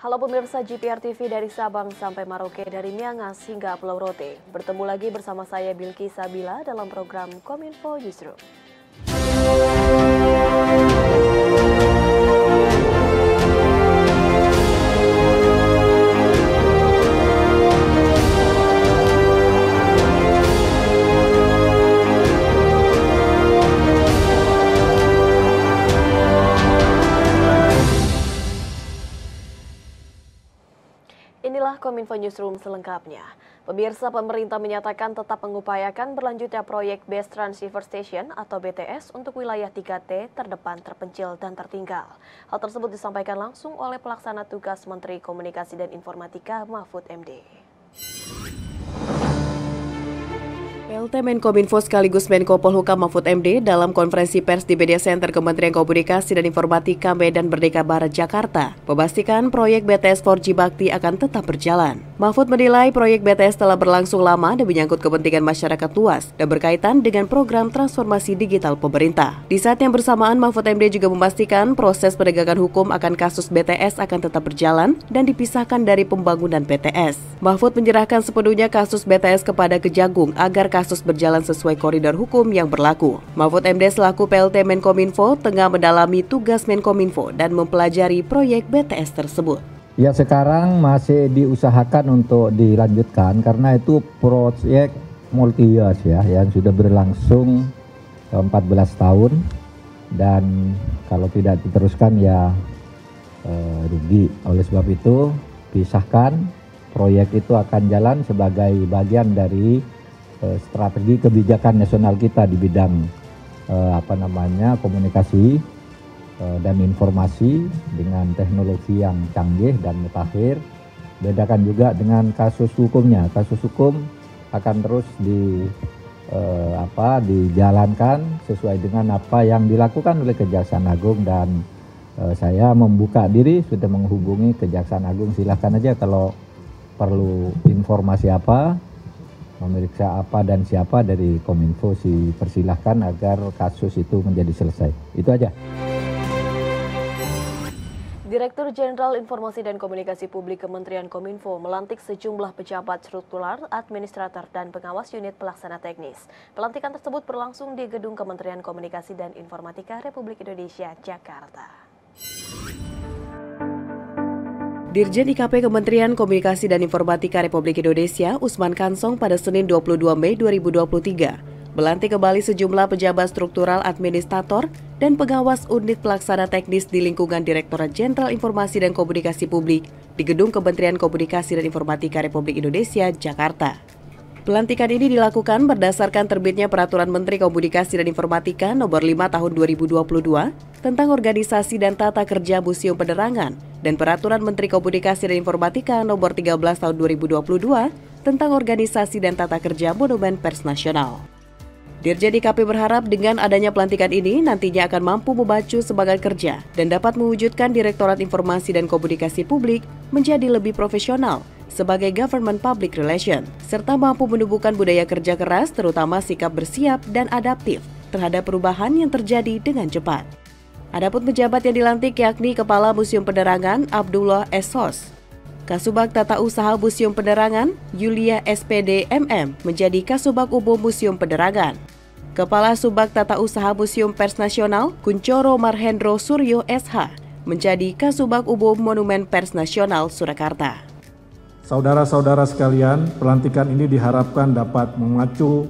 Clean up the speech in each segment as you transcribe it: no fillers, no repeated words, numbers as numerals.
Halo pemirsa GPR TV dari Sabang sampai Merauke, dari Miangas hingga Pulau Rote. Bertemu lagi bersama saya Bilki Sabila dalam program Kominfo Newsroom. Inilah Kominfo Newsroom selengkapnya. Pemirsa, pemerintah menyatakan tetap mengupayakan berlanjutnya proyek Base Transceiver Station atau BTS untuk wilayah 3T terdepan, terpencil, dan tertinggal. Hal tersebut disampaikan langsung oleh pelaksana tugas Menteri Komunikasi dan Informatika Mahfud MD. PLT Menkominfo sekaligus Menko Polhukam Mahfud MD dalam konferensi pers di Media Center Kementerian Komunikasi dan Informatika Medan Merdeka Barat, Jakarta, memastikan proyek BTS 4G Bakti akan tetap berjalan. Mahfud menilai proyek BTS telah berlangsung lama dan menyangkut kepentingan masyarakat luas dan berkaitan dengan program transformasi digital pemerintah. Di saat yang bersamaan, Mahfud MD juga memastikan proses penegakan hukum akan kasus BTS akan tetap berjalan dan dipisahkan dari pembangunan BTS. Mahfud menyerahkan sepenuhnya kasus BTS kepada Kejagung agar kasus berjalan sesuai koridor hukum yang berlaku. Mahfud MD selaku PLT Menkominfo tengah mendalami tugas Menkominfo dan mempelajari proyek BTS tersebut. Ya, sekarang masih diusahakan untuk dilanjutkan karena itu proyek multi-years ya yang sudah berlangsung 14 tahun dan kalau tidak diteruskan ya rugi. Oleh sebab itu pisahkan, proyek itu akan jalan sebagai bagian dari strategi kebijakan nasional kita di bidang komunikasi dan informasi dengan teknologi yang canggih dan mutakhir. Bedakan juga dengan kasus hukumnya. Kasus hukum akan terus dijalankan sesuai dengan apa yang dilakukan oleh Kejaksaan Agung dan saya membuka diri sudah menghubungi Kejaksaan Agung. Silahkan aja kalau perlu informasi apa, memeriksa apa dan siapa dari Kominfo, persilahkan agar kasus itu menjadi selesai. Itu aja. Direktur Jenderal Informasi dan Komunikasi Publik Kementerian Kominfo melantik sejumlah pejabat struktural, administrator, dan pengawas unit pelaksana teknis. Pelantikan tersebut berlangsung di Gedung Kementerian Komunikasi dan Informatika Republik Indonesia, Jakarta. Dirjen IKP Kementerian Komunikasi dan Informatika Republik Indonesia, Usman Kansong pada Senin 22 Mei 2023, melantik kembali sejumlah pejabat struktural, administrator, dan pengawas unit pelaksana teknis di lingkungan Direktorat Jenderal Informasi dan Komunikasi Publik di Gedung Kementerian Komunikasi dan Informatika Republik Indonesia, Jakarta. Pelantikan ini dilakukan berdasarkan terbitnya Peraturan Menteri Komunikasi dan Informatika Nomor 5 Tahun 2022 tentang organisasi dan tata kerja Museum Penerangan dan Peraturan Menteri Komunikasi dan Informatika Nomor 13 Tahun 2022 tentang organisasi dan tata kerja Monumen Pers Nasional. Dirjen IKP berharap dengan adanya pelantikan ini nantinya akan mampu memacu semangat kerja dan dapat mewujudkan Direktorat Informasi dan Komunikasi Publik menjadi lebih profesional sebagai Government Public Relation, serta mampu menumbuhkan budaya kerja keras terutama sikap bersiap dan adaptif terhadap perubahan yang terjadi dengan cepat. Adapun pejabat yang dilantik yakni Kepala Museum Penerangan Abdullah Esos, Kasubag Tata Usaha Museum Penerangan Yulia SPD MM menjadi Kasubag Umum Museum Penerangan. Kepala Subbag Tata Usaha Museum Pers Nasional Kuncoro Marhendro Suryo SH menjadi Kasubag Umum Monumen Pers Nasional Surakarta. Saudara-saudara sekalian, pelantikan ini diharapkan dapat memacu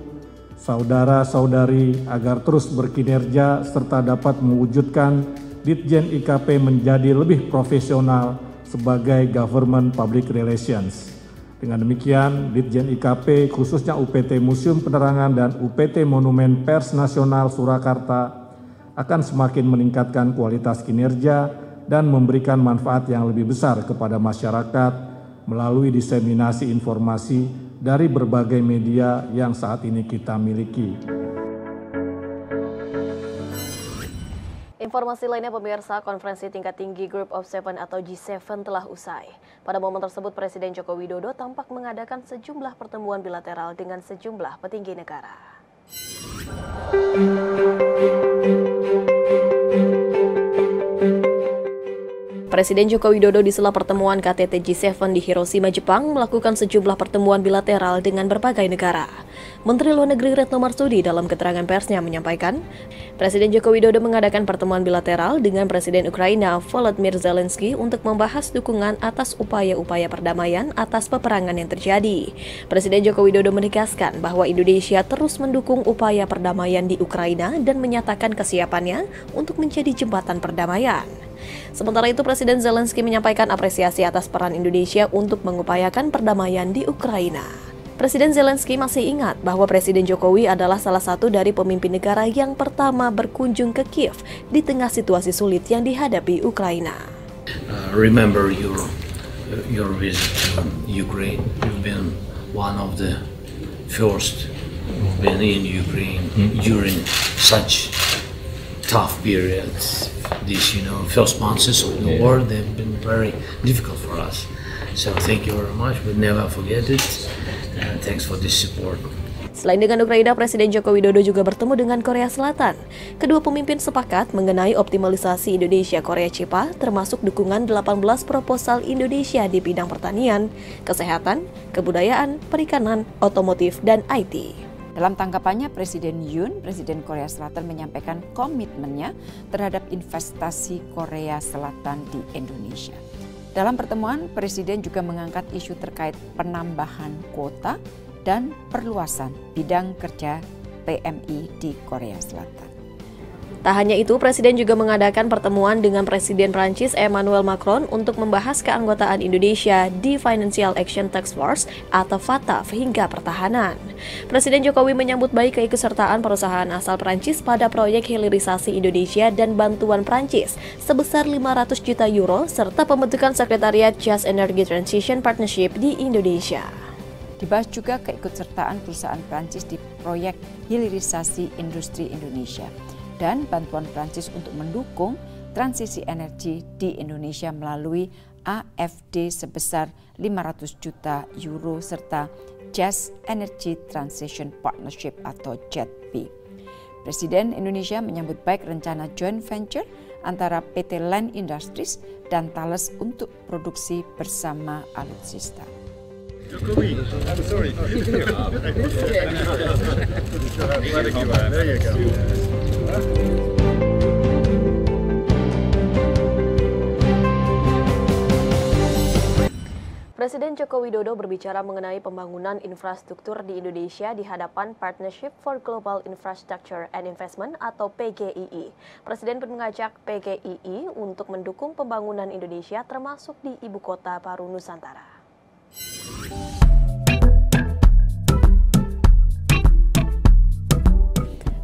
saudara-saudari agar terus berkinerja serta dapat mewujudkan Ditjen IKP menjadi lebih profesional sebagai Government Public Relations. Dengan demikian, Ditjen IKP khususnya UPT Museum Penerangan dan UPT Monumen Pers Nasional Surakarta akan semakin meningkatkan kualitas kinerja dan memberikan manfaat yang lebih besar kepada masyarakat melalui diseminasi informasi dari berbagai media yang saat ini kita miliki. Informasi lainnya pemirsa, konferensi tingkat tinggi Group of Seven atau G7 telah usai. Pada momen tersebut Presiden Joko Widodo tampak mengadakan sejumlah pertemuan bilateral dengan sejumlah petinggi negara. Presiden Joko Widodo di sela pertemuan KTT G7 di Hiroshima, Jepang melakukan sejumlah pertemuan bilateral dengan berbagai negara. Menteri Luar Negeri Retno Marsudi dalam keterangan persnya menyampaikan, Presiden Joko Widodo mengadakan pertemuan bilateral dengan Presiden Ukraina Volodymyr Zelensky untuk membahas dukungan atas upaya-upaya perdamaian atas peperangan yang terjadi. Presiden Joko Widodo menegaskan bahwa Indonesia terus mendukung upaya perdamaian di Ukraina dan menyatakan kesiapannya untuk menjadi jembatan perdamaian. Sementara itu, Presiden Zelensky menyampaikan apresiasi atas peran Indonesia untuk mengupayakan perdamaian di Ukraina. Presiden Zelensky masih ingat bahwa Presiden Jokowi adalah salah satu dari pemimpin negara yang pertama berkunjung ke Kiev di tengah situasi sulit yang dihadapi Ukraina. Remember your visit to Ukraine. You've been one of the first who've been in Ukraine during such tough periods. These, first months of the war, they've been very difficult for us. So thank you very much. We'll never forget it. And thanks for this support. Selain dengan Ukraina, Presiden Joko Widodo juga bertemu dengan Korea Selatan. Kedua pemimpin sepakat mengenai optimalisasi Indonesia-Korea CIPA, termasuk dukungan 18 proposal Indonesia di bidang pertanian, kesehatan, kebudayaan, perikanan, otomotif, dan IT. Dalam tanggapannya, Presiden Yoon, Presiden Korea Selatan menyampaikan komitmennya terhadap investasi Korea Selatan di Indonesia. Dalam pertemuan, Presiden juga mengangkat isu terkait penambahan kuota dan perluasan bidang kerja PMI di Korea Selatan. Tak hanya itu, Presiden juga mengadakan pertemuan dengan Presiden Prancis Emmanuel Macron untuk membahas keanggotaan Indonesia di Financial Action Task Force atau FATF hingga pertahanan. Presiden Jokowi menyambut baik keikutsertaan perusahaan asal Prancis pada proyek hilirisasi Indonesia dan bantuan Prancis sebesar 500 juta euro serta pembentukan Sekretariat Just Energy Transition Partnership di Indonesia. Dibahas juga keikutsertaan perusahaan Prancis di proyek hilirisasi industri Indonesia dan bantuan Prancis untuk mendukung transisi energi di Indonesia melalui AFD sebesar 500 juta euro serta Just Energy Transition Partnership atau JETP. Presiden Indonesia menyambut baik rencana joint venture antara PT Land Industries dan Thales untuk produksi bersama alutsista. Jokowi, I'm sorry. There you go. Presiden Joko Widodo berbicara mengenai pembangunan infrastruktur di Indonesia di hadapan Partnership for Global Infrastructure and Investment atau PGII. Presiden pun mengajak PGII untuk mendukung pembangunan Indonesia termasuk di Ibu Kota Baru Nusantara.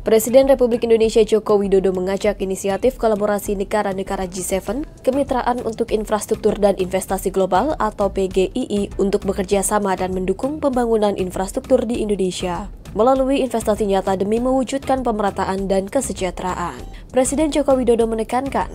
Presiden Republik Indonesia Joko Widodo mengajak inisiatif kolaborasi negara-negara G7, Kemitraan untuk Infrastruktur dan Investasi Global atau PGII untuk bekerja sama dan mendukung pembangunan infrastruktur di Indonesia melalui investasi nyata demi mewujudkan pemerataan dan kesejahteraan. Presiden Joko Widodo menekankan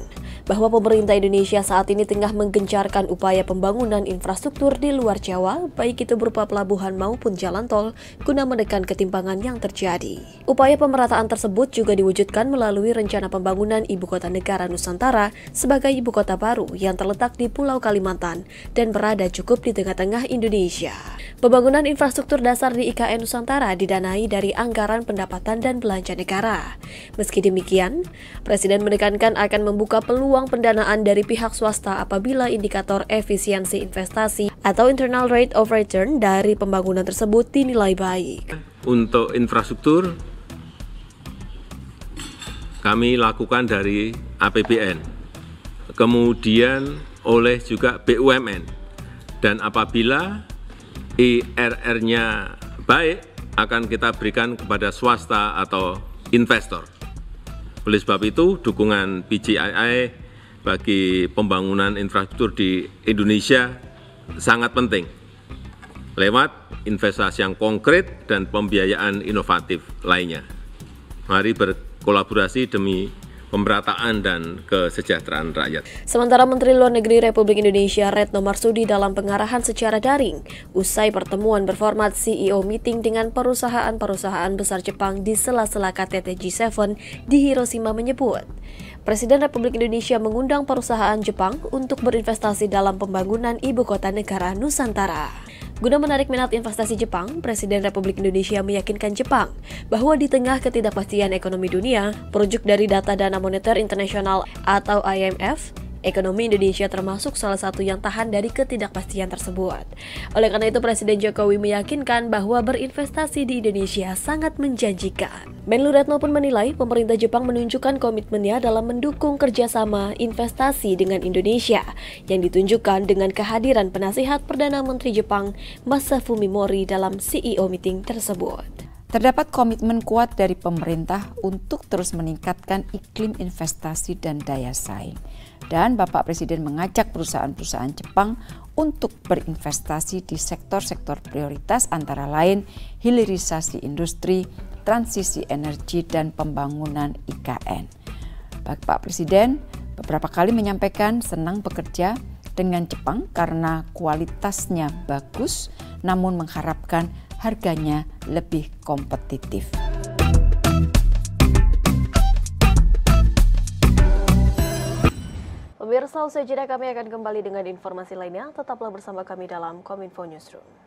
bahwa pemerintah Indonesia saat ini tengah menggencarkan upaya pembangunan infrastruktur di luar Jawa, baik itu berupa pelabuhan maupun jalan tol, guna menekan ketimpangan yang terjadi. Upaya pemerataan tersebut juga diwujudkan melalui rencana pembangunan Ibu Kota Negara Nusantara sebagai ibu kota baru yang terletak di Pulau Kalimantan dan berada cukup di tengah-tengah Indonesia. Pembangunan infrastruktur dasar di IKN Nusantara didanai dari anggaran pendapatan dan belanja negara. Meski demikian, Presiden menekankan akan membuka peluang pendanaan dari pihak swasta apabila indikator efisiensi investasi atau internal rate of return dari pembangunan tersebut dinilai baik. Untuk infrastruktur, kami lakukan dari APBN, kemudian oleh juga BUMN, dan apabila IRR-nya baik, akan kita berikan kepada swasta atau investor. Oleh sebab itu, dukungan PGII bagi pembangunan infrastruktur di Indonesia sangat penting, lewat investasi yang konkret dan pembiayaan inovatif lainnya. Mari berkolaborasi demi pemerataan dan kesejahteraan rakyat. Sementara Menteri Luar Negeri Republik Indonesia Retno Marsudi dalam pengarahan secara daring usai pertemuan berformat CEO meeting dengan perusahaan-perusahaan besar Jepang di sela-sela KTT G7 di Hiroshima menyebut Presiden Republik Indonesia mengundang perusahaan Jepang untuk berinvestasi dalam pembangunan ibu kota negara Nusantara. Guna menarik minat investasi Jepang, Presiden Republik Indonesia meyakinkan Jepang bahwa di tengah ketidakpastian ekonomi dunia, merujuk dari data Dana Moneter Internasional atau IMF, ekonomi Indonesia termasuk salah satu yang tahan dari ketidakpastian tersebut. Oleh karena itu, Presiden Jokowi meyakinkan bahwa berinvestasi di Indonesia sangat menjanjikan. Menlu Retno pun menilai pemerintah Jepang menunjukkan komitmennya dalam mendukung kerjasama investasi dengan Indonesia, yang ditunjukkan dengan kehadiran penasihat Perdana Menteri Jepang Masafumi Mori dalam CEO meeting tersebut. Terdapat komitmen kuat dari pemerintah untuk terus meningkatkan iklim investasi dan daya saing. Dan Bapak Presiden mengajak perusahaan-perusahaan Jepang untuk berinvestasi di sektor-sektor prioritas antara lain hilirisasi industri, transisi energi, dan pembangunan IKN. Bapak Presiden beberapa kali menyampaikan senang bekerja dengan Jepang karena kualitasnya bagus, namun mengharapkan harganya lebih kompetitif. Pemirsa, usai jeda kami akan kembali dengan informasi lainnya. Tetaplah bersama kami dalam Kominfo Newsroom.